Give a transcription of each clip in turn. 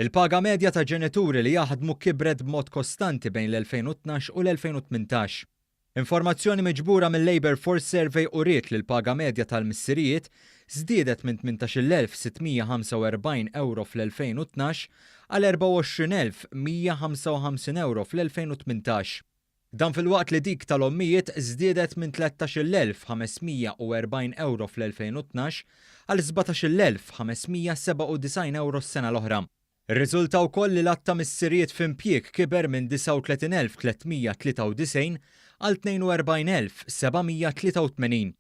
Il-paga medja ta' ġenituri li jaħdmu kibret b'mod kostanti bejn l-2012 u l-2018. Informazzjoni miġbura mill-Labour Force Survey uriet li l-paga medja tal-missirijiet żdiedet minn 18,645 euro fl-2012 għal 24,155 euro fl-2018. Dan fil-waqt li dik tal-ommijiet żdiedet minn 13,540 euro fl-2012 għal 17,597 euro s-sena l-oħra. Ir-riżulta wkoll li l-att ta' missirijiet f'impjieg kiber minn 39,393 għal 42,783.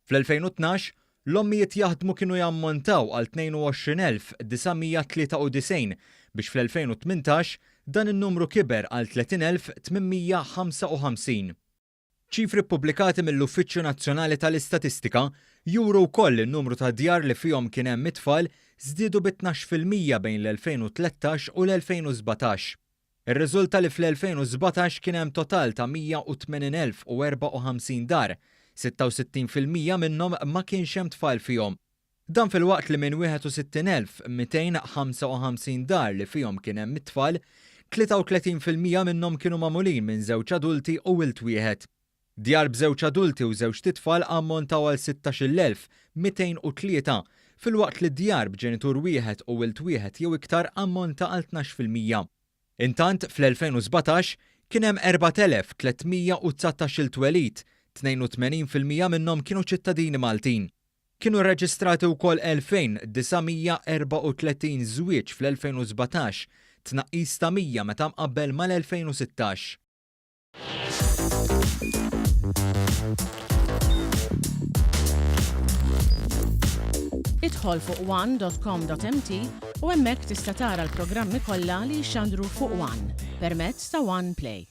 Fl-2012, l-ommijiet jaħdmu kienu jammontaw għal 22,993 biex fl-2018 dan in-numru kiber għal 30,855. ċifri pubblikati mill-Uffiċċju Nazzjonali tal-Istatistika juru wkoll in-numru ta' djar li fihom kien hemm it-tfal żdiedu b'12% bejn l-2013 u l-2017. Ir-riżulta li fl-2017 kien hemm total ta' 180,054 dar, 66% minnhom ma kienx hemm tfal fihom. Dan fil-waqt li minn 61,255 dar li fihom kien hemm it-tfal, 33% minnhom kienu magħmulin minn żewġ adulti u wilt wieħed. Djar b'żewġ adulti u żewġ titfal ammontaw għal 16,203 fil-waqt li djar b'ġenitur wieħed u wilt wieħed jew iktar ammonta għal 12%. Intant fl-2017 kien hemm 4,319 il-twelid, 82% minnhom kienu ċittadini Maltin. Kienu rreġistrati wkoll 2,934 żwieġ fl-2017, tnaqqis ta' 100 meta mqabbel mal-2016. Idħol fuq one.com.mt u hemmhekk tista' tara l-programmi kollha li jxandru fuq One permezz ta' One Play.